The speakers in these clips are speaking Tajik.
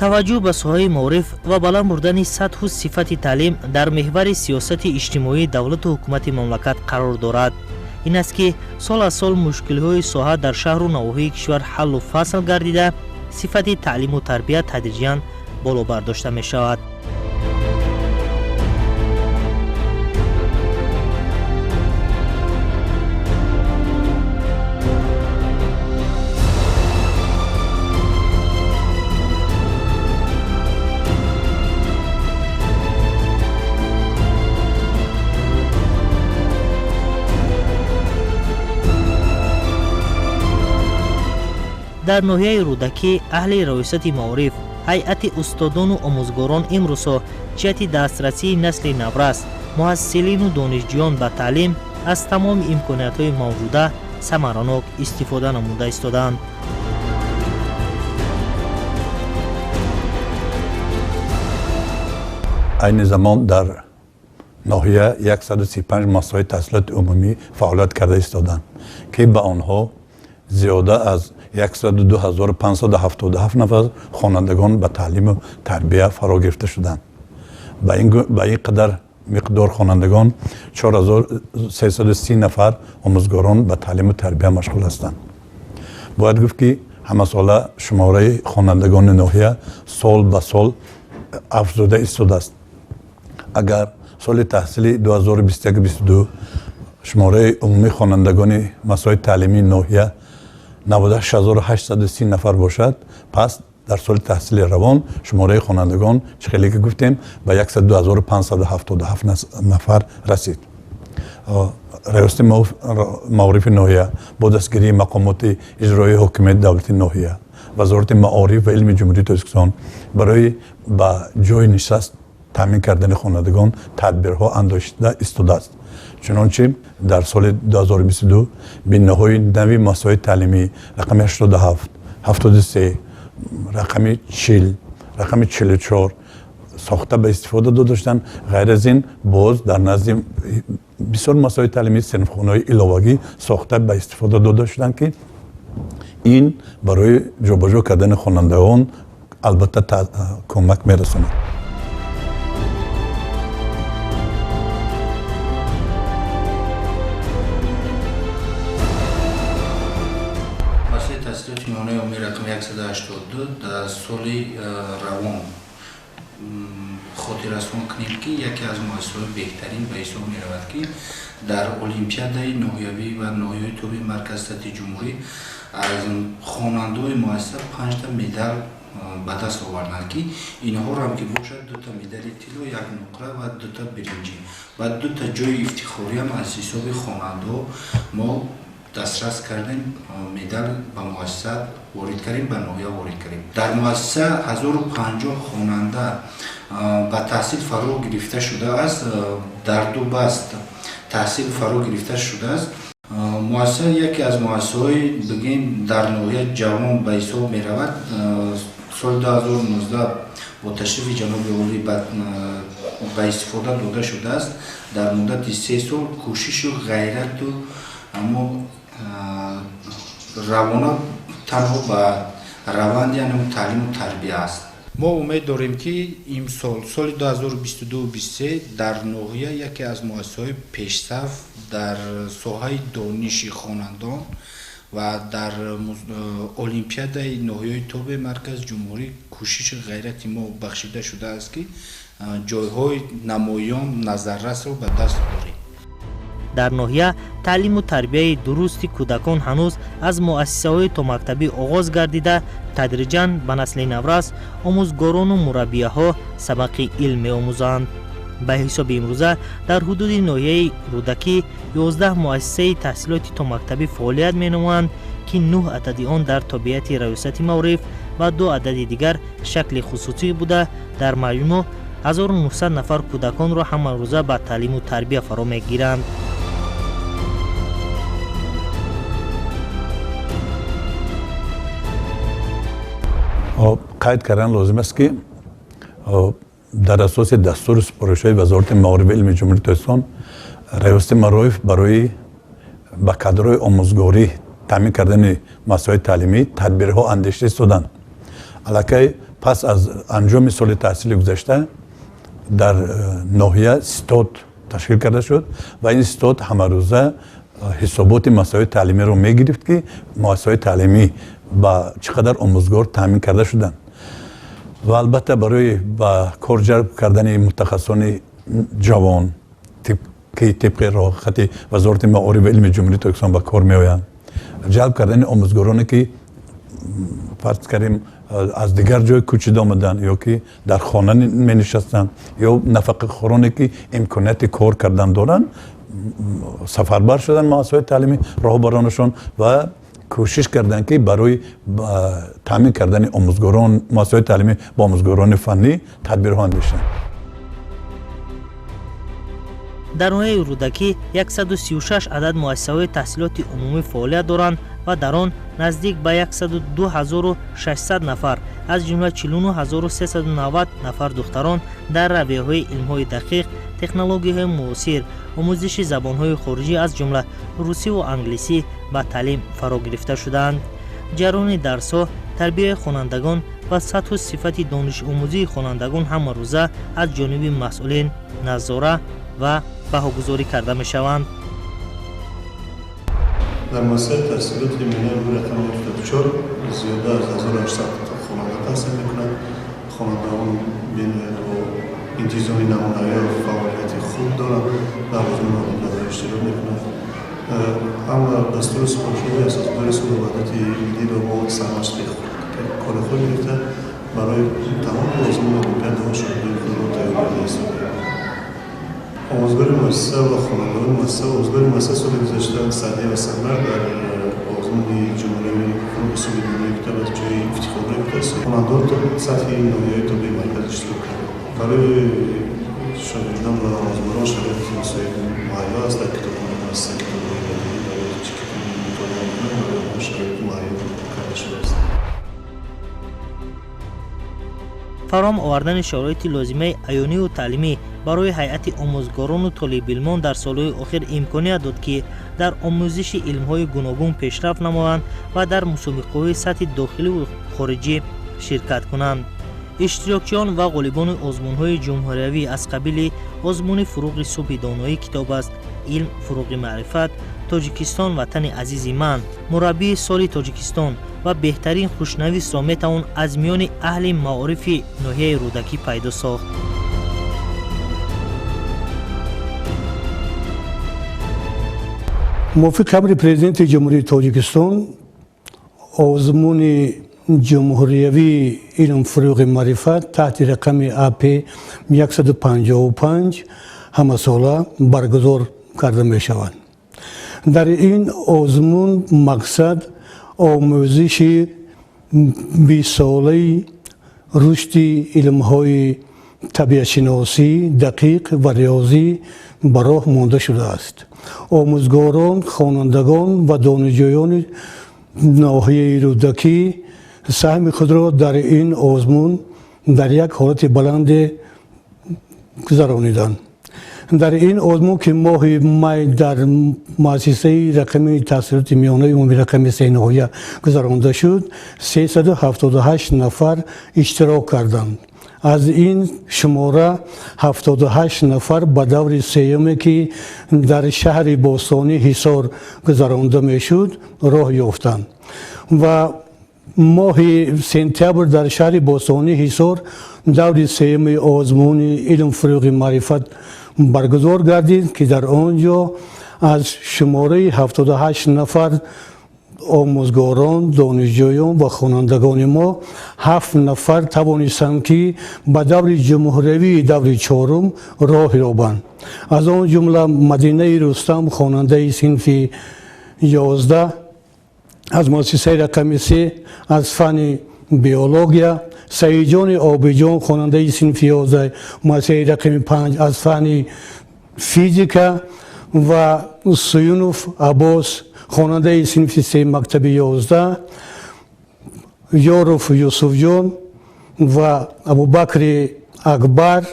таваҷҷӯҳ ба соҳаи маориф ва баланд бурдани сатҳу сифати таълим дар меҳвари сиёсати иҷтимоии давлату ҳукумати мамлакат қарор дорад. ин аст ки сол аз сол мушкилиҳои соҳа дар шаҳру навоҳии кишвар ҳаллу фасл гардида, сифати таълиму тарбия тадриҷан боло бардошта мешавад. дар ноҳияи рӯдакӣ аҳли раёсати маориф, ҳайати устодону омӯзгорон имрӯзҳо ҷиҳати дастрасии насли наврас, муҳассилину донишҷӯён ба таълим аз тамоми имкониятҳои мавҷуда самаранок истифода намуда истоданд. айни замон дар ноҳия 135 масоили таҳсилоти умумӣ фаъолият карда истоданд ки ба онҳо зиёда аз 102577 нафар хонандагон ба таълиму тарбия фаро гирифта шуданд. ба ин қадар миқдор хонандагон 4330 нафар омӯзгорон ба таълиму тарбия машғул ҳастанд. бояд гуфт ки ҳамасола шумораи хонандагони ноҳия сол ба сол афзуда истодааст. агар соли таҳсили 2021-22 шумораи умумии хонандагони масоили таълимии ноҳия 96830 нафар бошад, пас дар соли таҳсили равон шумораи хонандагон чихеле ки гуфтем ба 102577 нафар расид. раёсати маорифи ноҳия бо дастгирии мақомоти иҷроии ҳокимияти давлати ноҳия, вазорати маориф ва илми ҷумҳурии Тоҷикистон барои ба ҷои нишаст таъмин кардани хонандагон тадбирҳо андошта истодааст. чунончи дар соли 2022 биноҳои нави масоили таълимӣ рақами 87, 73, рақами 40, рақами 44 сохта ба истифода додашдан. ғайр аз ин боз дар назди бисёр масоили таълимии синфхонаҳои иловагӣ сохта ба истифода дода шуданд ки ин барои ҷобаҷо кардани хонандагон албатта кӯмак мерасонад. дар соли равон хотиррасон кунем ки яке аз муассисаҳои беҳтарин ба ҳисоб меравад ки дар олимпиадаи ноҳиявӣ ва ноҳияи тоби марказияти ҷумҳурӣ аз хонандаҳои муассиса 5 медал ба даст оварданд ки инҳоро ҳам ки бошад 2 медали тилло, 1 нуқра ва 2 биринҷӣ ва 2 ҷои ифтихорӣ ҳам аз ҳисоби хонандаҳо мо дастрас кардем, медал ба муассиса ворид кардем, ба ноҳия ворид кардем. дар муассиса 1050 хонанда ба таҳсил фаро гирифта шудааст, дар 2 баст таҳсил фаро гирифта шудааст. муассиса яке аз муассисаҳои бигем дар ноҳия ҷавон ба ҳисоб меравад. соли 2019 бо ташрифи ҷаноби олӣ ба истифода дода шудааст. дар муддати 3 сол кӯшишу ғайрату аммо равона танҳо ба раванди таълиму тарбия аст. мо умед дорем ки имсол соли 2022-23 дар ноҳия яке аз муассисаҳои пешсаф дар соҳаи дониши хонандон ва дар олимпиадаи ноҳияи тоби марказ ҷумҳурӣ кӯшиши ғайрати мо бахшида шудааст ки ҷойҳои намоён назаррасро ба даст дорем. дар ноҳия таълиму тарбияи дурусти кӯдакон ҳанӯз аз муассисаҳои томактабӣ оғоз гардида, тадриҷан ба насли наврас омӯзгорону мураббияҳо сабақи илм меомӯзанд. ба ҳисоби имрӯза дар ҳудуди ноҳияи рӯдакӣ 11 муассисаи таҳсилоти томактабӣ фаъолият менамоянд ки 9 адади он дар тобеати раёсати маориф ва 2 адади дигар шакли хусусӣ буда, дар маҷмӯъ 1900 нафар кӯдаконро ҳамарӯза ба таълиму тарбия фаро мегиранд. қайд кардан лозим аст ки дар асоси дастури супоришҳои вазорати маориф ва илми ҷумҳурии Тоҷикистон раёсати маориф барои ба кадрҳои омӯзгорӣ таъмин кардани масоили таълимӣ тадбирҳо андешта истоданд. аллакай پس از انجام سال تحصیل گذشته در ناحیه ستاد تشکیل کرده شد و این ستاد همه روزه حسابات مسائل تعلیمی رو میگرفت که مسائل تعلیمی با چقدر آموزگار تامین کرده شدند و البته برای با کار جلب کردن متخصصان جوان که طبق راهخط وزارت معارف و علم جمهوری تاجیکستان با کار میآیند جلب کردن آموزگارانی که فرض کردیم از دیگر جای کوچیده آمدن یا که در خانه می نشستند یا نفقه خورانی که امکانیت کار کردن دارند سفربر شدن مؤسسات تعلیمی راهبرانشان و کوشش کردن که برای تامین کردن آموزگاران مؤسسات تعلیمی با آموزگاران فنی تدبیرها اندیشیدند. در نوحه رودکی 136 عدد مؤسسه‌های تحصیلات عمومی فعالیت دارند و در آن نزدیک به 102600 نفر از جمله 49390 نفر دختران در رویه‌های علم‌های دقیق، تکنولوژی‌های معاصر، آموزش زبان‌های خارجی از جمله روسی و انگلیسی به تعلیم فرا گرفته شدند. جریان درس‌ها، تربیت خوانندگان و سطح و صفت دانش آموزی خوانندگان همه روزه از جانب مسئولین نظاره و بهاگذاری کرده می شوند. در مسائل تحصیلات میانه روی رقم 74 زیاده از 1800 خواننده تحصیل میکنند. خوانندگان بین‌المللی و انتظام نمونه‌های فعالیت خوب دارند و آزمون آموزش اشتراک میکنند. اما دستور سپارش‌های اساسدار سود وحدت ملی را با سرمشق کار خود گرفته برای تمام آزمون المپیادها شغلی خود را تیاری حساب آموزگار مؤسسه و خوانندگان مؤسسه آموزگار مؤسسه سال گذشته سعدیه و سمر در آزمون جمهوری فروغ سوی دنیای کتاب از جای افتخار گرفته خوانندگان تا سطح ناحیه‌های طبی مرکز اشتراک کرده. برای شاگردان و آموزگاران شرایط مساعد مهیا است در کتابخانه مؤسسه کتاب‌های ملی برای کتاب مطالعه می‌کنند و شرایط مهیا کرده شده است. فراهم آوردن شرایط لازمه عیانی و تعلیمی برای هیئت آموزگاران و طالب علمان در سالهای اخیر امکانیت داد که در آموزش علم‌های گوناگون پیشرفت نمایند و در مسابقه‌های سطح داخلی و خارجی شرکت کنند. اشتراکچیان و غالبان آزمون‌های جمهوریوی از قبیل آزمون فروغ صبح دانایی کتاب است، علم فروغ معرفت، تاجیکستان وطن عزیز من، مربی سال تاجیکستان و بهترین خوشنویس را میتوان از میان اهل معارف ناحیه رودکی پیدا ساخت. موافق امر پرزیدنت جمهوری تاجیکستان آزمون جمهوریوی علم فروغ معرفت تحت رقم AP 155 همه ساله برگزار کرده می شوند. در این آزمون مقصد آموزش 20 ساله رشد علم‌های طبیعت شناسی دقیق و ریاضی به راه مانده شده است. آموزگاران، خوانندگان و دانشجویان ناحیه رودکی سهم خود را در این آزمون در یک حالت بلند گذرانیدند. در این آزمون که ماه می در مؤسسه رقم تحصیلات میانه عمومی رقم 3 ناحیه گذرانده شد، 378 نفر اشتراک کردند. از این شماره 78 نفر به دور سیومی که در شهر باستانی حصار گذرانده میشد راه یافتند و ماه سپتامبر در شهر باستانی حصار دور سیوم آزمون علم فروغ معرفت برگزار گردید که در آنجا از شماره 78 نفر آموزگاران، دانشجویان و خوانندگان ما 7 نفر توانستند که به دور جمهوریوی دور 4 راه یابند. از آن جمله مدینه رستم خواننده صنف 11 از مؤسسه رقم 3 از فن بیولوژیا، سعید جان آبیجان خواننده صنف 11 مؤسسه رقم 5 از فن فیزیکا و سیونوف عباس خواننده صنف 3 مکتب 11، یوروف یوسف جان و ابوبکر اکبر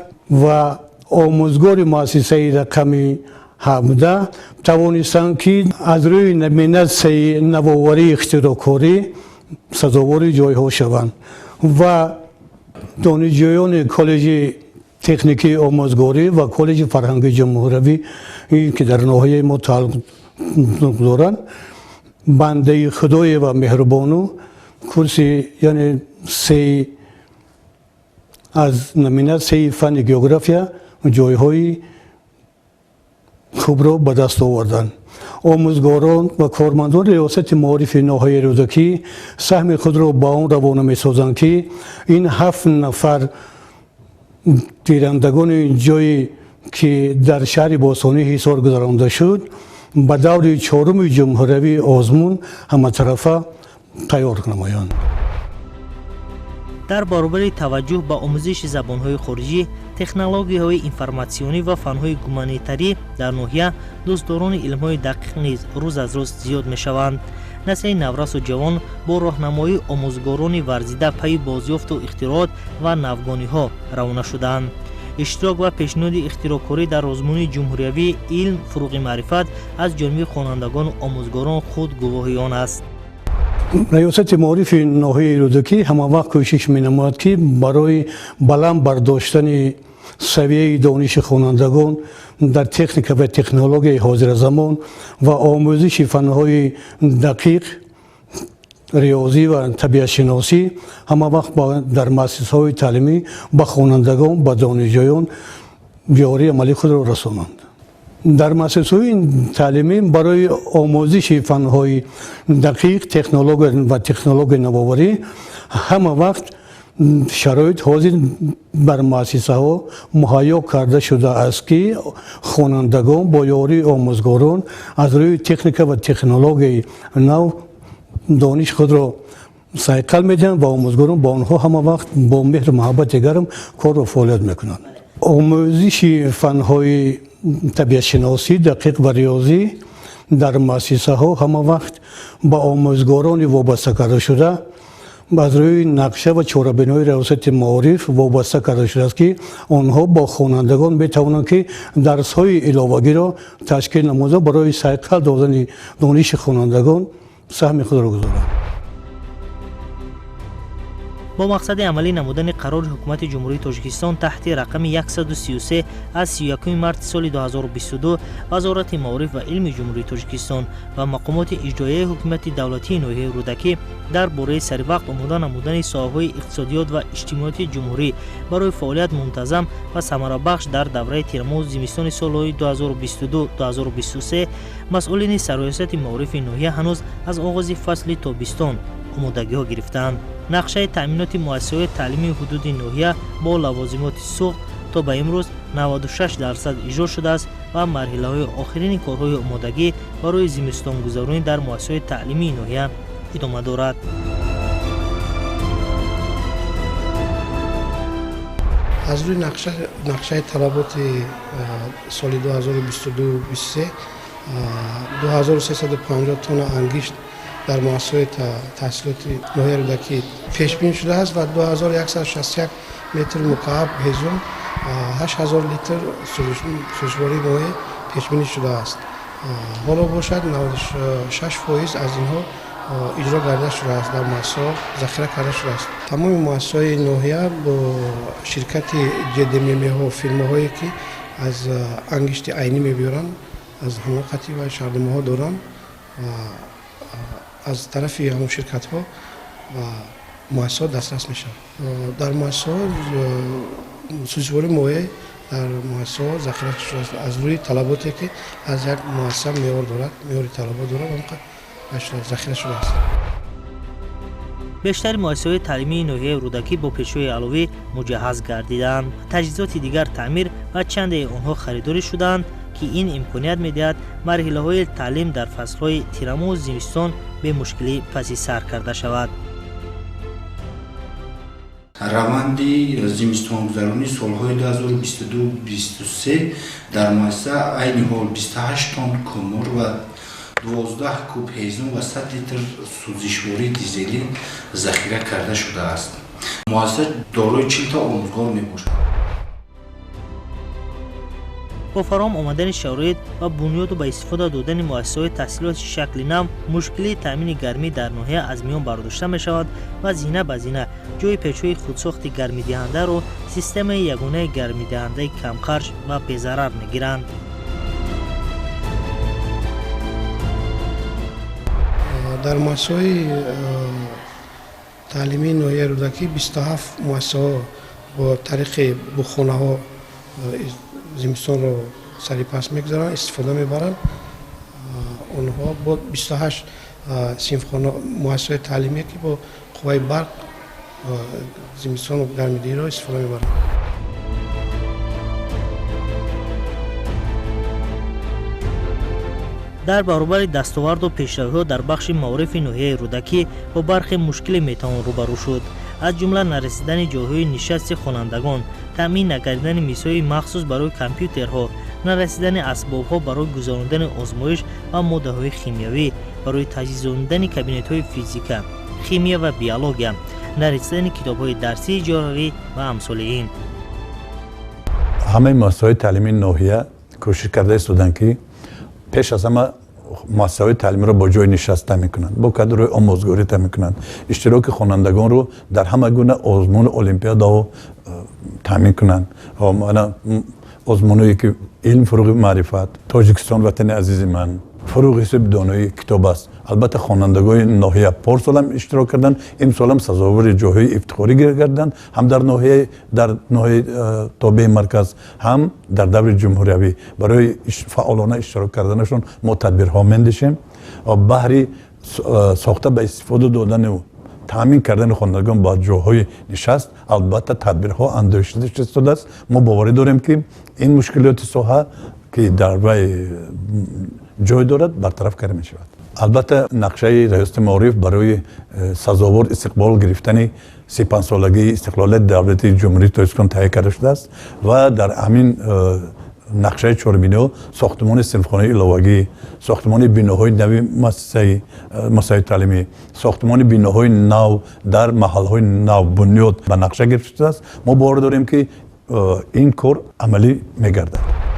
و آموزگار مؤسسه رقم 17 توانستند که از روی نمینت نوآوری اختراعکاری سزاوار جایها شوند و دانشجویان کالج تکنیکی آموزگاری و کالج فرهنگی جمهوری که در ناحیه ما تعلق دارند بنده خدای و مهربانو کورسی یعنی از نمینه 3 فن جغرافیا جایهای خوب را به دست آوردند. آموزگاران و کارمندان ریاست معارف ناحیه رودکی سهم خود را با آن روانه می‌سازند که این 7 نفر تیراندگان جایی که در شهر باستانی حصار گذرانده شد به دور 4 جمهوری آزمون همه‌طرفه تیار نمایند. در برابر توجه به آموزش زبان‌های خارجی، تکنولوژی‌های اینفورماسیونی و فن‌های گومانیتاری در ناحیه دوستداران علم‌های دقیق نیز روز از روز زیاد می‌شوند. نسل نوراس و جوان با راهنمایی آموزگاران ورزیده پی بازیافت و اختراعات و نوگانی‌ها روانه شدند. اشتراک و پیشنهاد اختراعکاری در آزمون جمهوری علم فروغ معرفت از جانب خوانندگان و آموزگاران خود گواهی آن است. ریاست معارف ناحیه رودکی همه وقت کوشش می‌نماید که برای بلند برداشتن سویه دانش خوانندگان در تکنیک و تکنولوژی حاضر زمان و آموزش فن‌های دقیق ریاضی و طبیعت شناسی همه وقت در مؤسسه‌های تعلیمی به خوانندگان و دانشجویان یاری عملی خود را رسانند. در مؤسسه‌های تعلیمی برای آموزش فن‌های دقیق تکنولوژی نوآوری همه وقت شرایط حاضر بر مؤسسه‌ها مهیا کرده شده است که خوانندگان با یاری آموزگاران از روی تکنیک و تکنولوژی نو دانش خود را صیقل می‌دهند و آموزگاران با آنها همه وقت با مهر و محبت گرم کار و فعالیت می‌کنند. آموزش فن‌های طبیعت شناسی دقیق و ریاضی در مؤسسه‌ها همه وقت با آموزگاران وابسته کرده شده از روی نقشه و چاره‌بینی ریاست معارف وابسته کرده شده است که آنها با خوانندگان می‌توانند که درس‌های علاوه‌ای را تشکیل نموده برای صیقل دادن دانش خوانندگان سهم خود را گذارند. با مقصد عملی نمودن قرار حکومت جمهوری تاجیکستان تحت رقم 133 از 31 مارس سال 2022 وزارت معارف و علم جمهوری تاجیکستان و مقامات اجرایی حکومت دولتی ناحیه رودکی درباره سر وقت آماده نمودن ساحه‌های اقتصادیات و اجتماعی جمهوری برای فعالیت منتظم و ثمره بخش در دوره تیرماه زمستان سال 2022-2023 مسئولین سرریاست معارف ناحیه هنوز از آغاز فصل تابستان آمادگی‌ها گرفتند. نقشه تأمینات مؤسسه‌های تعلیمی حدود ناحیه با لوازمات سوخت تا به امروز 96% اجرا شده است و مرحله‌های آخرین کارهای آمادگی برای زمستان گذرانی در مؤسسه‌های تعلیمی ناحیه ادامه دارد. از روی نقشه طلبات سال 2022-2023 2350 تن انگشت در مؤسسه تحصیلات ناحیه رودکی پیش بینی شده است و 2161 متر مکعب هیزم 8000 لیتر سوزواری مایع پیش بینی شده است. حالا باشد 96% از اینها اجرا کرده شده است، در مؤسسه ذخیره کرده شده است. تمام مؤسسه‌های ناحیه با شرکت جدمیمی ها و فیلم هایی که از انگشت عینی می‌برند از حماقتی و شهرداری ها دارند از طرف همون شرکت ها و مؤسسه دسترس میشه. در مؤسسه سوزواری مایع در مؤسسه ذخیره شده است از روی طلباتی که از یک مؤسسه معیار دارد، معیار طلبات دارد اونقدر ذخیره شده است. بیشتر مؤسسه‌های تعلیمی ناحیه رودکی با پیش‌های علاوه مجهز گردیدند. تجهیزات دیگر تعمیر و چند آنها خریداری شدند که این امکانیت می‌دهد مرحله‌های تعلیم در فصل‌های تیرماه و زمستان به مشکلی پس سر کرده شود. روند زمستان گذرانی سال‌های 2022-2023 در مؤسسه عین حال 28 تن کمر و 12 کوب هیزم و 100 لیتر سوزشواری دیزلی ذخیره کرده شده است. مؤسسه دارای 40 تا آموزگار میباشد. با فراهم آمدن شرایط و بنیاد و به استفاده دادن مؤسسه‌های تحصیلات شکل نو مشکلی تامین گرمی در ناحیه از میان برداشته می شود و زینه به زینه جای پیچ‌های خودساخت گرمی دهنده را سیستم یگانه گرمی دهنده کم خرج و بی‌ضرر می گیرند. در مؤسسه‌های تعلیمی ناحیه رودکی 27 مؤسسه با طریق بخونه‌ها زمستان رو سری پس میگذارن استفاده میبرن. اونها با 28 صنفخانه مؤسسه تعلیمی که با قوه برق زمستان و گرمیدهی رو استفاده میبرن. در برابر دستاورد و پیشروی‌ها در بخش معارف ناحیه رودکی با برخی مشکل میتوان روبرو شد، از جمله نرسیدن جاهای نشست خوانندگان، تامین نکردن میزهای مخصوص برای کامپیوترها، نرسیدن اسباب‌ها برای گذراندن آزمایش و ماده‌های شیمیایی، برای تجهیزاندن کابینت‌های فیزیک، شیمی و بیولوژی، نرسیدن کتاب‌های درسی جارحی و امثال این. همه مؤسسه‌های تعلیمی ناحیه کوشش کرده استودن که پیش از همه مؤسسه‌های تعلیمی رو با جای نشسته میکنند، با کادر آموزگاری میکنند، اشتراک خوانندگان رو در همه گونه آزمون المپیاد رو تامین کنند. آزمونایی که علم فروغ معرفت، تاجیکستان وطن عزیز من، فروغ حساب دانایی کتاب است. البته خوانندگان ناحیه پارسال هم اشتراک کردن، امسال هم سزاوار جاهای افتخاری گردن، هم در ناحیه تابع مرکز، هم در دور جمهوری. برای فعالانه اشتراک کردنشون ما تدبیرها میندشیم و بهر ساخته به استفاده دادن و تامین کردن خوانندگان با جاهای نشست البته تدبیرها اندیشیده شده است. ما باور داریم که این مشکلات ساحه که در وی جای دارد برطرف کرده می شود. البته نقشه ریاست معارف برای سزاوار استقبال گرفتن 35 سالگی استقلال دولت جمهوری تاجیکستان تهیه کرده شده است و در همین نقشه چهاربینه ساختمان صنفخانه علاوگی، ساختمان بیناهای نوی مؤسسه تعلیمی، ساختمان بیناهای نو در محلهای نو بنیاد به نقشه گرفته است. ما باور داریم که این کار عملی میگردد.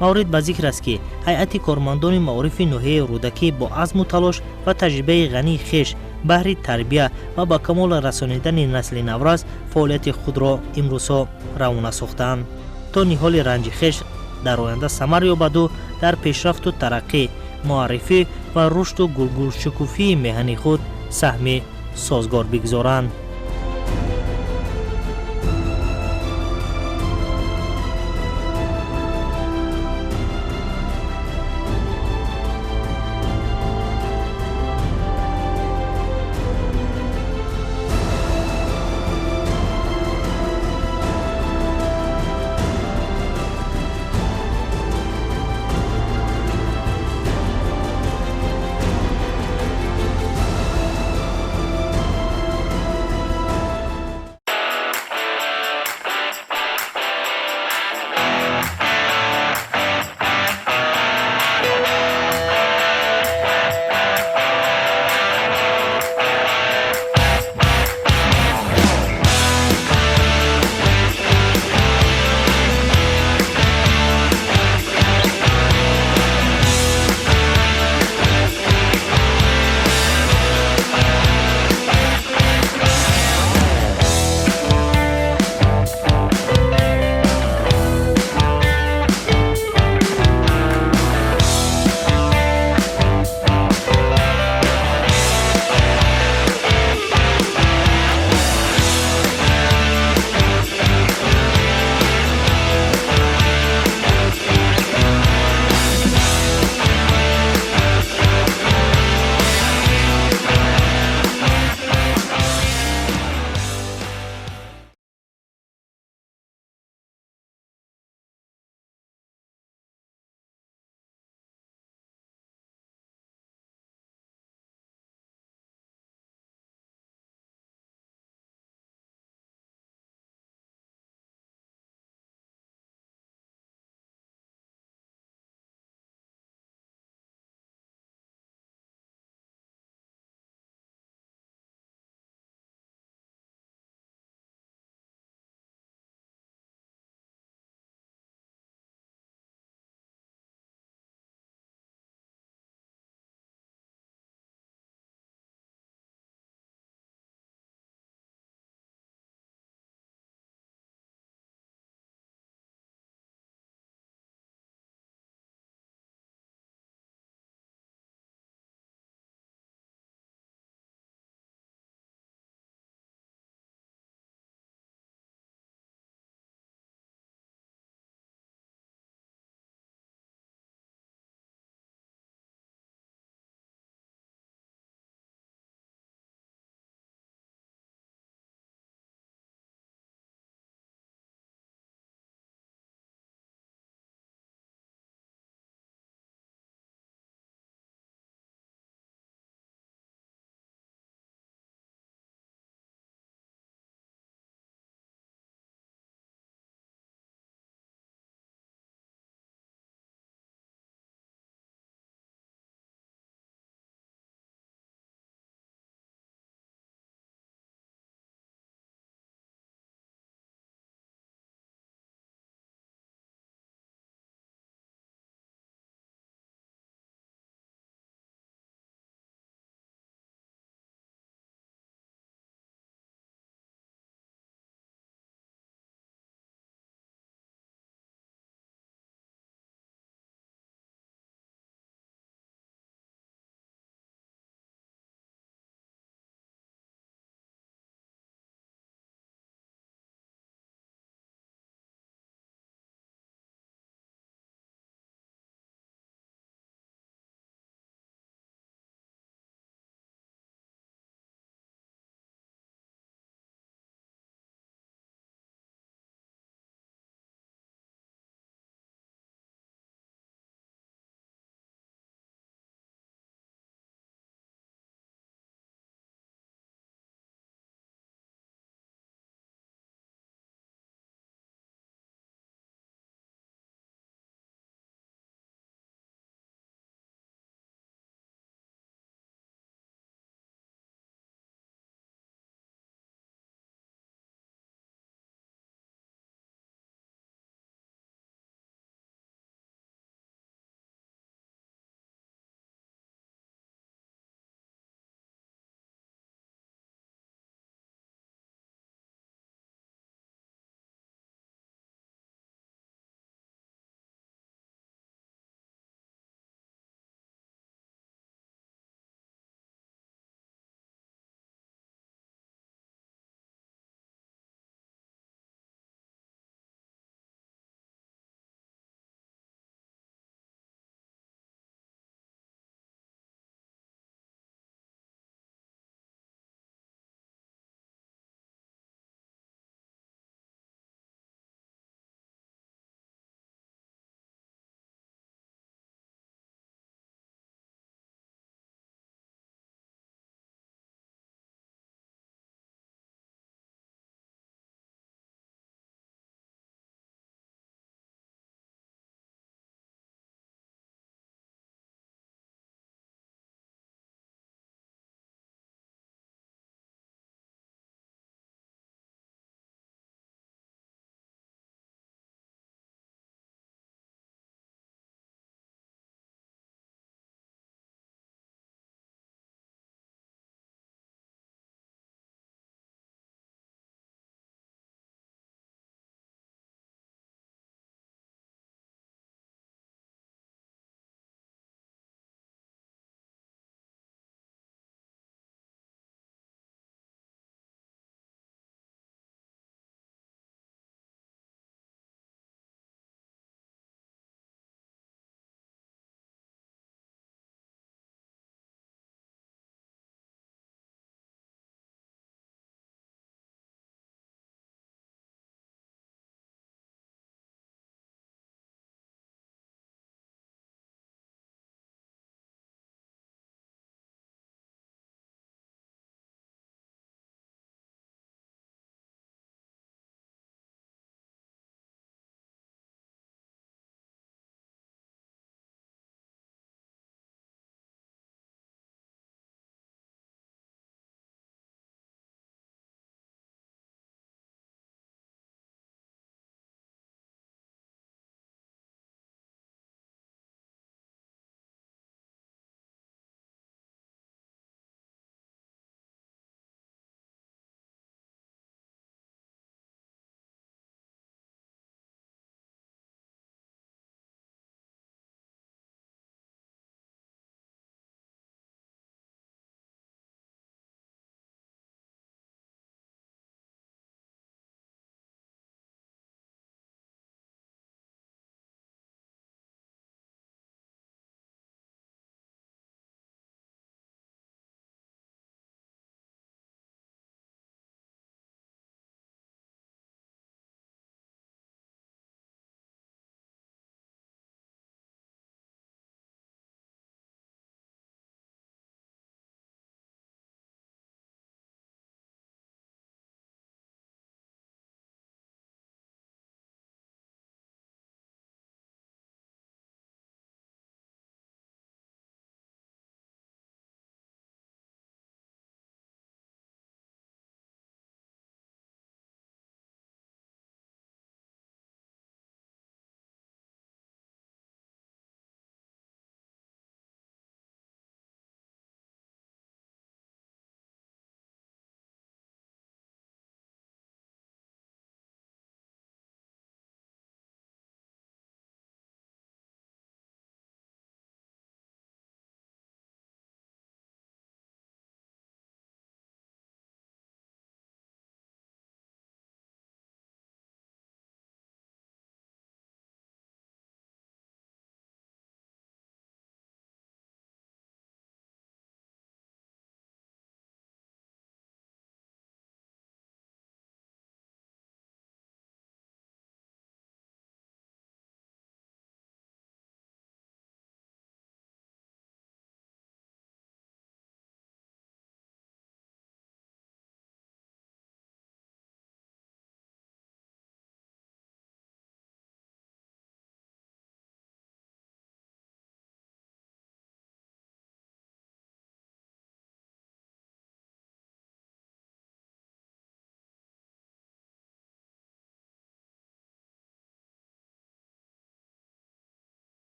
مورد به ذکر است که هیئت کارمندان معارف ناحیه رودکی با عزم و تلاش و تجربه غنی خویش بهر تربیت و با کمال رسانیدن نسل نوروز فعالیت خود را امروزها روانه ساختند تا نهال رنج خویش در آینده ثمر یابد و در پیشرفت و ترقی، معرفی و رشد و گلگل شکوفی مهنی خود سهم سازگار بگذارند.